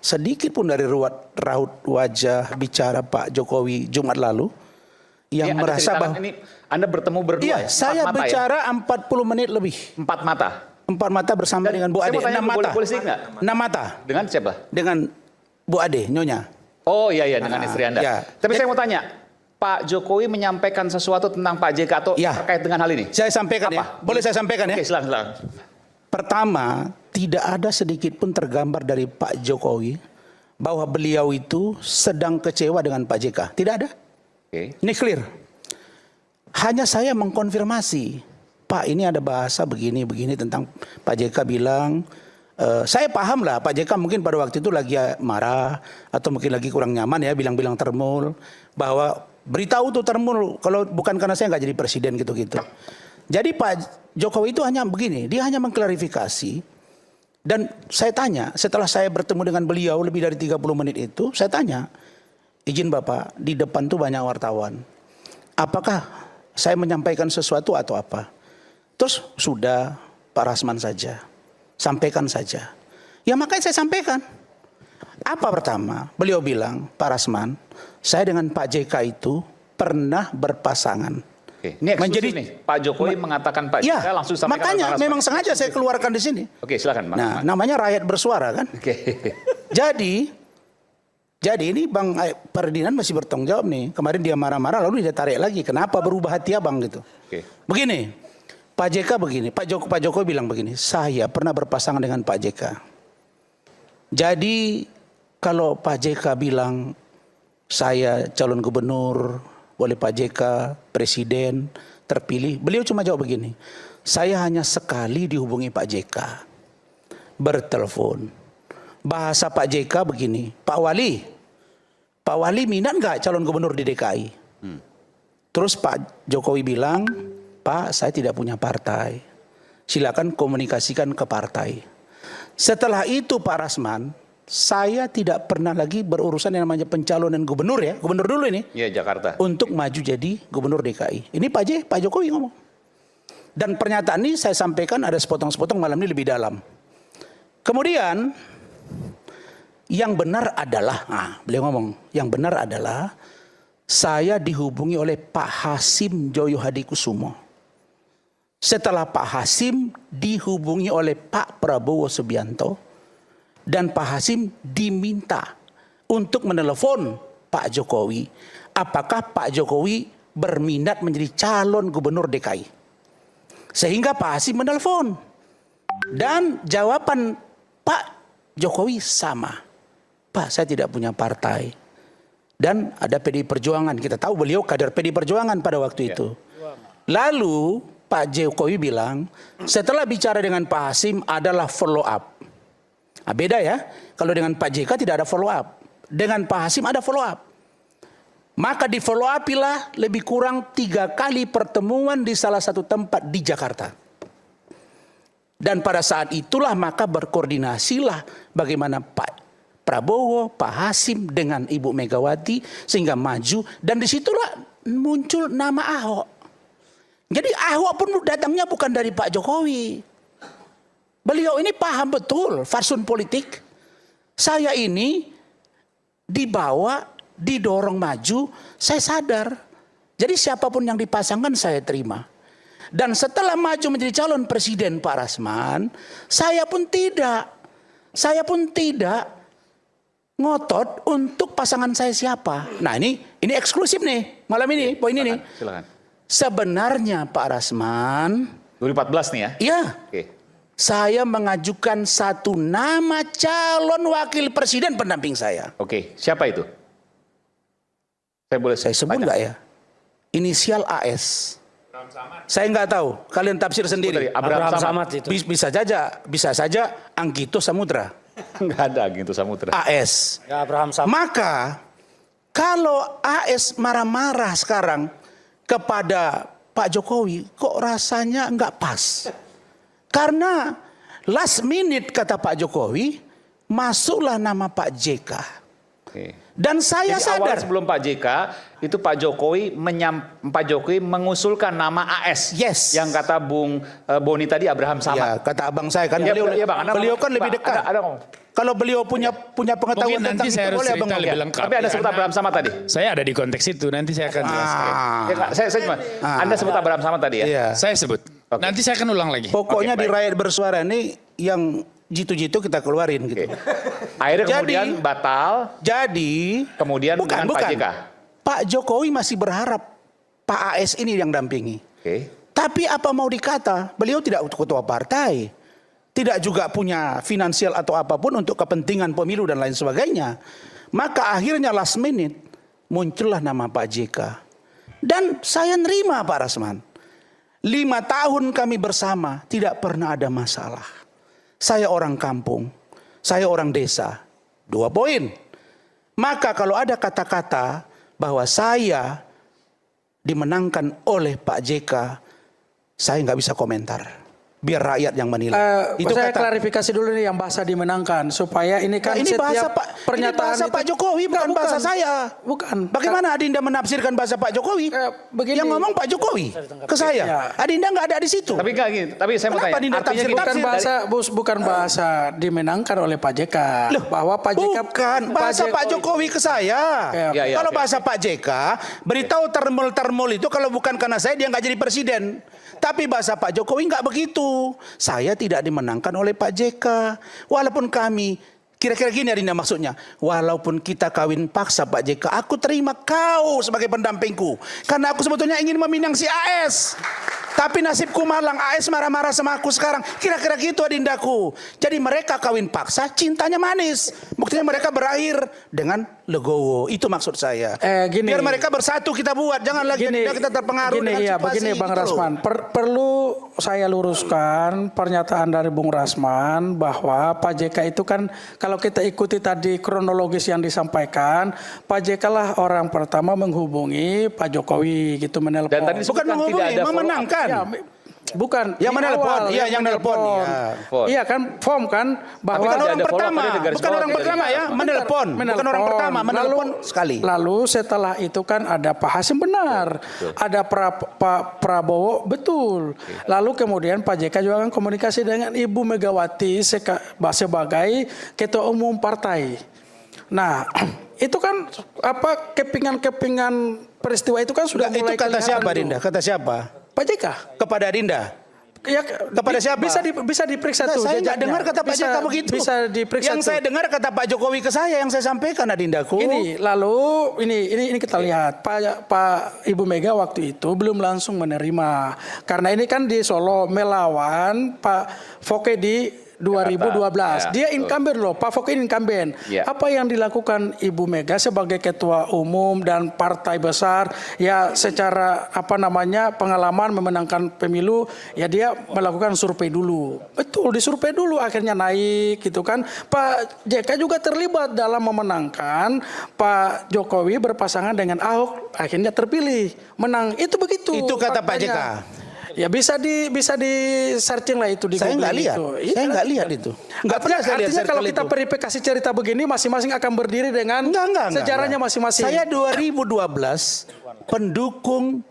sedikit pun dari raut wajah bicara Pak Jokowi Jumat lalu yang merasa bahwa ini Anda bertemu berdua. Iya, ya? saya mata, bicara ya? 40 menit lebih. 4 mata. 4 mata bersama dengan Bu Ade. 6 mata. Boleh nggak? 6 mata. Dengan siapa? Dengan Bu Ade, Nyonya. Oh iya dengan istri Anda. Ya. Tapi saya mau tanya, Pak Jokowi menyampaikan sesuatu tentang Pak JK atau terkait dengan hal ini? Saya sampaikan apa? Ya. Boleh saya sampaikan ya? Oke, silakan. Pertama, tidak ada sedikit pun tergambar dari Pak Jokowi bahwa beliau itu sedang kecewa dengan Pak JK. Tidak ada. Oke. Ini clear. Hanya saya mengkonfirmasi, Pak ini ada bahasa begini-begini tentang Pak JK bilang, saya paham lah Pak JK mungkin pada waktu itu lagi marah atau mungkin lagi kurang nyaman ya bilang-bilang termul bahwa beritahu tuh termul kalau bukan karena saya nggak jadi presiden gitu-gitu. Jadi Pak Jokowi itu hanya begini, dia hanya mengklarifikasi dan saya tanya setelah saya bertemu dengan beliau lebih dari 30 menit itu, saya tanya, izin Bapak di depan tuh banyak wartawan, apakah saya menyampaikan sesuatu atau apa? Terus sudah Pak Rasman saja, sampaikan saja. Ya makanya saya sampaikan. Apa pertama? Beliau bilang, Pak Rasman, saya dengan Pak JK itu pernah berpasangan. Oke. Ini eksklusif nih. Pak Jokowi mengatakan Pak JK langsung sampaikan. Makanya memang sengaja saya keluarkan di sini. Oke, silakan. Nah, namanya rakyat bersuara kan. Oke. Jadi ini Bang Ferdinand masih bertanggung jawab nih. Kemarin dia marah-marah lalu dia tarik lagi. Kenapa berubah hati abang gitu? Oke. Begini, Pak JK begini, Pak Jokowi bilang begini, saya pernah berpasangan dengan Pak JK. Jadi kalau Pak JK bilang saya calon gubernur, oleh Pak JK, presiden terpilih, beliau cuma jawab begini, saya hanya sekali dihubungi Pak JK, bertelepon. Bahasa Pak JK begini, Pak Wali minat nggak calon gubernur di DKI? Terus Pak Jokowi bilang, Pak saya tidak punya partai, silakan komunikasikan ke partai. Setelah itu Pak Rasman, saya tidak pernah lagi berurusan yang namanya pencalonan gubernur ya, gubernur dulu ini. Iya Jakarta. Untuk maju jadi gubernur DKI. Ini Pak Jokowi ngomong. Dan pernyataan ini saya sampaikan ada sepotong-sepotong malam ini lebih dalam. Kemudian yang benar adalah, beliau ngomong, yang benar adalah saya dihubungi oleh Pak Hasim Joyo Hadikusumo. Setelah Pak Hasim dihubungi oleh Pak Prabowo Subianto. Dan Pak Hasim diminta untuk menelepon Pak Jokowi. Apakah Pak Jokowi berminat menjadi calon gubernur DKI. Sehingga Pak Hasim menelepon. Dan jawaban Pak Jokowi sama. Pak saya tidak punya partai. Dan ada PDI Perjuangan. Kita tahu beliau kader PDI Perjuangan pada waktu itu. Lalu Pak Jokowi bilang setelah bicara dengan Pak Hasim adalah follow up. Nah, beda ya, kalau dengan Pak JK tidak ada follow up. Dengan Pak Hasim ada follow up. Maka di follow up lah lebih kurang 3 kali pertemuan di salah satu tempat di Jakarta. Dan pada saat itulah maka berkoordinasilah bagaimana Pak Prabowo, Pak Hasim dengan Ibu Megawati sehingga maju. Dan disitulah muncul nama Ahok. Jadi Ahok pun datangnya bukan dari Pak Jokowi. Beliau ini paham betul fatsun politik. Saya ini dibawa, didorong maju, saya sadar. Jadi siapapun yang dipasangkan saya terima. Dan setelah maju menjadi calon presiden Pak Rasman, saya pun tidak ngotot untuk pasangan saya siapa. Nah ini eksklusif nih malam ini, poin ini. Silakan. Sebenarnya Pak Rasman 2014 nih ya? Iya. Oke. Saya mengajukan satu nama calon wakil presiden pendamping saya. Oke, siapa itu? Saya sebut nggak ya? Inisial AS. Saya nggak tahu. Kalian tafsir sendiri. Abraham Samad itu. Bisa saja Anggito Samudra. Nggak ada Anggito Samudra. AS. Ya, Abraham Samad. Maka kalau AS marah-marah sekarang kepada Pak Jokowi, kok rasanya nggak pas? Karena last minute kata Pak Jokowi, masuklah nama Pak JK. Oke. Dan saya Jadi sadar. awal sebelum Pak JK itu Pak Jokowi mengusulkan nama AS. Yes. Yang kata Bung Boni tadi Abraham Samad. Ya, kata abang saya kan Ya, beliau, Bang, beliau kan lebih dekat. Kalau beliau punya pengetahuan Mungkin tentang nanti saya itu, harus boleh abang cerita lebih ngomong. lengkap. Tapi Anda sebut Abraham Samad tadi. Saya ada di konteks itu, nanti saya akan jelaskan. Ya, nggak, saya cuma Anda sebut Abraham Samad tadi ya. Iya. Saya sebut. Nanti saya akan ulang lagi. Pokoknya Oke, di baik. rakyat bersuara ini yang jitu-jitu kita keluarin gitu. Akhirnya Jadi- kemudian batal, Jadi kemudian dengan Pak JK. Pak Jokowi masih berharap Pak AS ini yang dampingi. Oke. Tapi apa mau dikata, beliau tidak ketua partai. Tidak juga punya finansial atau apapun untuk kepentingan pemilu dan lain sebagainya. Maka akhirnya last minute muncullah nama Pak JK. Dan saya nerima Pak Rasman. 5 tahun kami bersama tidak pernah ada masalah. Saya orang kampung, saya orang desa. 2 poin. Maka kalau ada kata-kata bahwa saya dimenangkan oleh Pak JK, saya nggak bisa komentar. Biar rakyat yang menilai. Saya klarifikasi dulu nih yang bahasa dimenangkan supaya ini kan ini bahasa setiap pernyataan bahasa itu, Pak Jokowi bukan bahasa saya. Bukan. Bagaimana Adinda menafsirkan bahasa Pak Jokowi? Begini. Yang ngomong Pak Jokowi ke saya. Ya. Adinda nggak ada di situ. Tapi enggak gini, tapi saya mau Kenapa tanya. Dinda Artinya tafsir- gini, bukan bahasa dimenangkan oleh Pak JK. Bahwa Pak JK Bukan bahasa Pak Jokowi ke saya. Ya, ya, Kalau oke, bahasa Pak JK, beritahu termul itu kalau bukan karena saya dia nggak jadi presiden. Tapi bahasa Pak Jokowi nggak begitu. Saya tidak dimenangkan oleh Pak JK. Walaupun kami, kira-kira gini Adinda maksudnya. Walaupun kita kawin paksa Pak JK, aku terima kau sebagai pendampingku. Karena aku sebetulnya ingin meminang si AS. Tapi nasibku malang, AS marah-marah sama aku sekarang. Kira-kira gitu Adindaku. Jadi mereka kawin paksa, cintanya manis. Buktinya mereka berakhir dengan legowo. Itu maksud saya. Gini. Biar mereka bersatu kita buat. Jangan lagi kita terpengaruh dengan situasi. Begini Bang gitu loh. Rasman. Perlu saya luruskan pernyataan dari Bung Rasman bahwa Pak JK itu kan kalau kita ikuti tadi kronologis yang disampaikan, Pak JK lah orang pertama menghubungi Pak Jokowi gitu menelpon. Dan tadi Bukan disebutkan menghubungi, tidak ada follow-up. memenangkan. Ya, bukan Yang di menelpon, awal, iya yang menelpon. Iya kan, form kan bahwa Bukan tidak orang ada follow-up, pertama, tadi ada garis bukan bawah orang tadi. pertama ya, menelpon. Bukan orang pertama, menelpon sekali. Lalu setelah itu kan ada Pak Hasim benar, ada Pak Prabowo betul. Lalu kemudian Pak JK juga kan komunikasi dengan Ibu Megawati sebagai ketua umum partai. Nah, itu kan apa kepingan-kepingan peristiwa itu kan sudah Itu mulai kata kelihatan siapa tuh. Dinda? Kata siapa? Pak JK. Kepada Dinda. Ya, Kepada siapa? Bisa diperiksa Nah, tuh. saya nggak jejaknya. dengar kata Pak JK begitu. Bisa diperiksa Yang tuh. saya dengar kata Pak Jokowi ke saya yang saya sampaikan Adindaku. Ini lalu ini kita lihat Pak Ibu Mega waktu itu belum langsung menerima karena ini kan di Solo melawan Pak Foke di 2012. Ya, Dia incumbent loh, Pak Foke incumbent. Ya. Apa yang dilakukan Ibu Mega sebagai ketua umum dan partai besar ya secara pengalaman memenangkan pemilu ya dia melakukan survei dulu. Betul, disurvei dulu akhirnya naik gitu kan. Pak JK juga terlibat dalam memenangkan Pak Jokowi berpasangan dengan Ahok akhirnya terpilih menang. Itu begitu. Itu kata Pak JK. faktanya. Ya bisa di searching lah itu di Saya Google nggak lihat. itu. Saya nggak lihat itu. Nggak pernah saya lihat Artinya kalau circle kita itu. verifikasi cerita begini masing-masing akan berdiri dengan sejarahnya masing-masing. Saya 2012 pendukung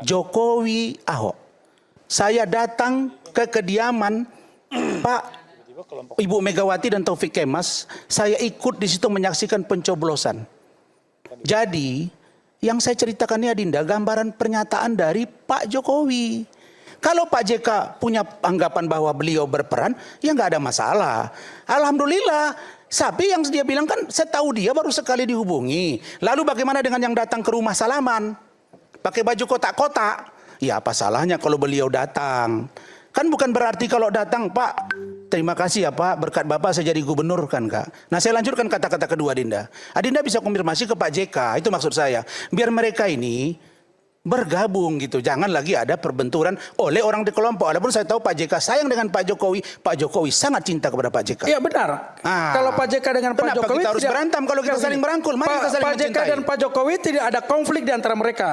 Jokowi Ahok. Saya datang ke kediaman Pak Ibu Megawati dan Taufik Kemas. Saya ikut di situ menyaksikan pencoblosan. Jadi yang saya ceritakan ini Adinda gambaran pernyataan dari Pak Jokowi. Kalau Pak JK punya anggapan bahwa beliau berperan, ya nggak ada masalah. Alhamdulillah. Tapi yang dia bilang kan, saya tahu dia baru sekali dihubungi. Lalu bagaimana dengan yang datang ke rumah salaman? Pakai baju kotak-kotak. Ya apa salahnya kalau beliau datang? Kan bukan berarti kalau datang, Pak, terima kasih ya Pak, berkat Bapak saya jadi gubernur kan Kak. Nah saya lanjutkan kata-kata kedua Adinda. Adinda bisa konfirmasi ke Pak JK, itu maksud saya. Biar mereka ini bergabung gitu. Jangan lagi ada perbenturan oleh orang di kelompok. Walaupun saya tahu Pak JK sayang dengan Pak Jokowi sangat cinta kepada Pak JK. Iya benar. Kalau Pak JK dengan Pak Kenapa Jokowi kita harus berantem kalau kita saling merangkul? Mari kita saling Pak JK mencintai. dan Pak Jokowi tidak ada konflik di antara mereka.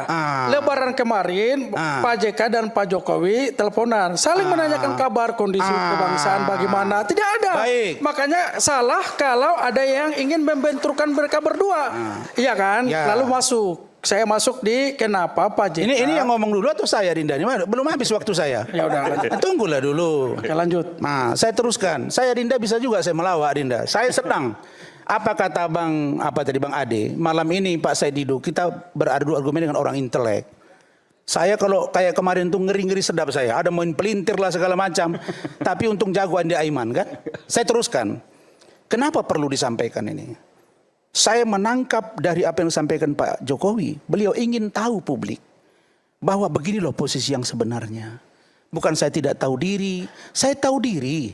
Lebaran kemarin Pak JK dan Pak Jokowi teleponan, saling menanyakan kabar, kondisi kebangsaan bagaimana. Tidak ada. Baik. Makanya salah kalau ada yang ingin membenturkan mereka berdua. Iya kan? Ya. Lalu masuk. Saya masuk di kenapa Pak JK. Ini yang ngomong dulu atau saya, Dinda? Ini belum habis waktu saya. Ya udah, lanjut. Tunggulah dulu. Oke, lanjut. Nah, saya teruskan. Saya Dinda bisa juga saya melawak Dinda. Saya senang. Apa kata Bang Ade? Malam ini Pak Said Didu kita beradu argumen dengan orang intelek. Saya kalau kayak kemarin tuh ngeri-ngeri sedap saya. Ada main pelintir lah segala macam. Tapi untung jago Andi Aiman kan. Saya teruskan. Kenapa perlu disampaikan ini? Saya menangkap dari apa yang disampaikan Pak Jokowi. Beliau ingin tahu publik bahwa begini loh posisi yang sebenarnya. Bukan saya tidak tahu diri, saya tahu diri.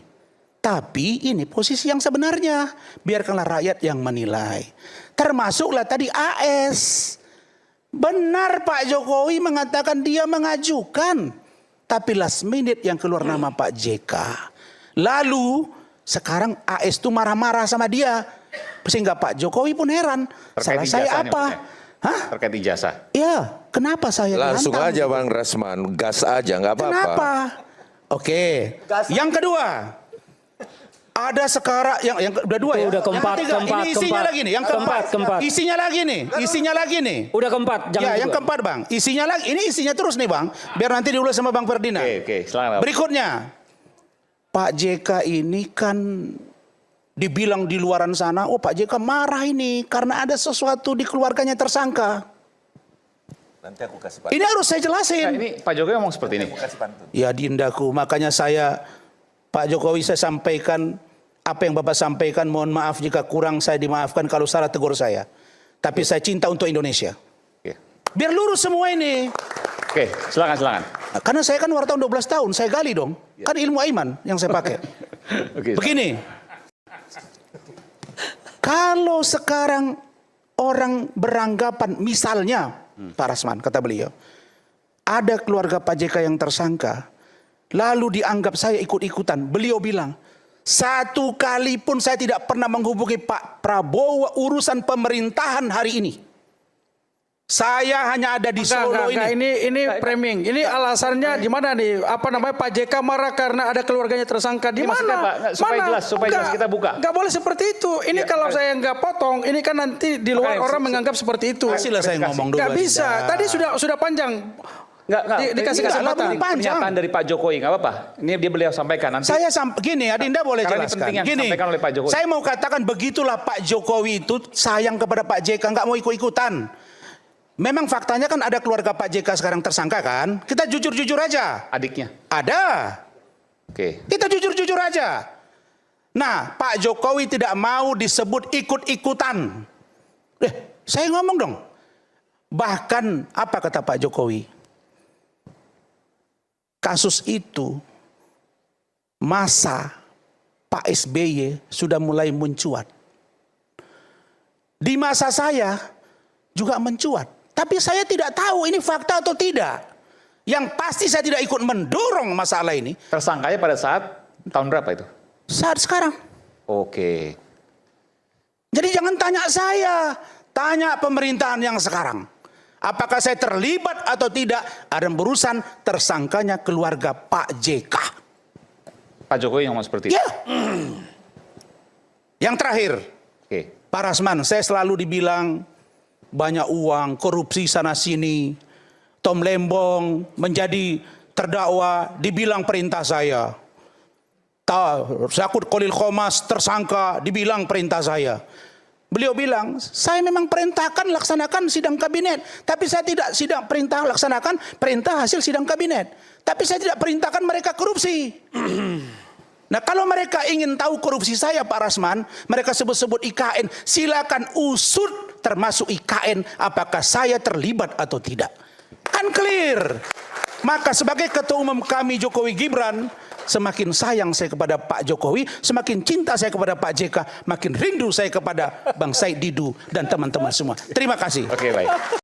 Tapi ini posisi yang sebenarnya. Biarkanlah rakyat yang menilai. Termasuklah tadi AS. Benar Pak Jokowi mengatakan dia mengajukan. Tapi last minute yang keluar nama Pak JK. Lalu sekarang AS itu marah-marah sama dia. Sehingga Pak Jokowi pun heran. Salah saya apa? Hah? Terkait ijazah. Ya, kenapa saya Langsung dilantang? aja Bang Rasman, gas aja nggak apa-apa. Kenapa? Oke. Yang kedua, ada sekarang yang udah dua ya. Udah keempat, Yang ketiga, keempat, ini isinya keempat. lagi nih. Yang keempat. Keempat. Isinya lagi nih. Isinya lagi nih. Udah keempat, jangan Ya, yang dua. keempat Bang. Isinya lagi. Ini isinya terus nih Bang. Biar nanti diulas sama Bang Ferdinand. Oke, silakan. Berikutnya, Pak JK ini kan dibilang di luaran sana, oh Pak JK marah ini karena ada sesuatu di keluarganya tersangka. Nanti aku kasih Pak. Ini harus saya Nah, jelasin. ini Pak Jokowi ngomong seperti ini. Ya Dindaku, makanya Pak Jokowi saya sampaikan apa yang Bapak sampaikan, mohon maaf jika kurang saya dimaafkan kalau salah tegur saya. Tapi saya cinta untuk Indonesia. Oke. Biar lurus semua ini. Oke, silakan. Nah, karena saya kan wartawan 12 tahun, saya gali dong. Kan ilmu Aiman yang saya pakai. Oke. Begini. Kalau sekarang orang beranggapan misalnya, Pak Rasman kata beliau, ada keluarga Pak JK yang tersangka, lalu dianggap saya ikut-ikutan. Beliau bilang, satu kali pun saya tidak pernah menghubungi Pak Prabowo urusan pemerintahan hari ini. Saya hanya ada di Solo Ini framing. Ini alasannya gimana nih? Apa namanya Pak JK marah karena ada keluarganya tersangka di Ini maksudnya, mana? Pak, supaya jelas kita buka. Nggak boleh seperti itu. Ini kalau saya nggak potong, ini kan nanti di luar orang menganggap seperti itu. Kasihlah saya ngomong dulu. Nggak bisa. Tadi sudah panjang. Ini Dikasih kesempatan. pernyataan dari Pak Jokowi, nggak apa-apa. Ini dia beliau sampaikan nanti. Saya gini, Adinda boleh Karena ini jelaskan. penting yang Gini, disampaikan oleh Pak Jokowi. saya mau katakan begitulah Pak Jokowi itu sayang kepada Pak JK, nggak mau ikut-ikutan. Memang faktanya kan ada keluarga Pak JK sekarang tersangka kan? Kita jujur-jujur aja. Adiknya. Ada. Oke. Kita jujur-jujur aja. Nah, Pak Jokowi tidak mau disebut ikut-ikutan. Saya ngomong dong. Bahkan apa kata Pak Jokowi? Kasus itu masa Pak SBY sudah mulai mencuat. Di masa saya juga mencuat. Tapi saya tidak tahu ini fakta atau tidak. Yang pasti saya tidak ikut mendorong masalah ini. Tersangkanya pada saat tahun berapa itu? Saat sekarang. Oke. Jadi jangan tanya saya. Tanya pemerintahan yang sekarang. Apakah saya terlibat atau tidak? Ada berurusan tersangkanya keluarga Pak JK. Pak Jokowi ngomong seperti itu. Ya. Yang terakhir. Oke. Pak Rasman, saya selalu dibilang banyak uang, korupsi sana sini. Tom Lembong menjadi terdakwa, dibilang perintah saya. Syakut Kolil Khomas tersangka, dibilang perintah saya. Beliau bilang, saya memang perintahkan laksanakan sidang kabinet. Tapi saya tidak laksanakan perintah hasil sidang kabinet. Tapi saya tidak perintahkan mereka korupsi. Nah kalau mereka ingin tahu korupsi saya Pak Rasman, mereka sebut-sebut IKN, silakan usut termasuk IKN apakah saya terlibat atau tidak. Kan clear. Maka sebagai ketua umum kami Jokowi Gibran, semakin sayang saya kepada Pak Jokowi, semakin cinta saya kepada Pak JK, makin rindu saya kepada Bang Said Didu dan teman-teman semua. Terima kasih. Oke, baik.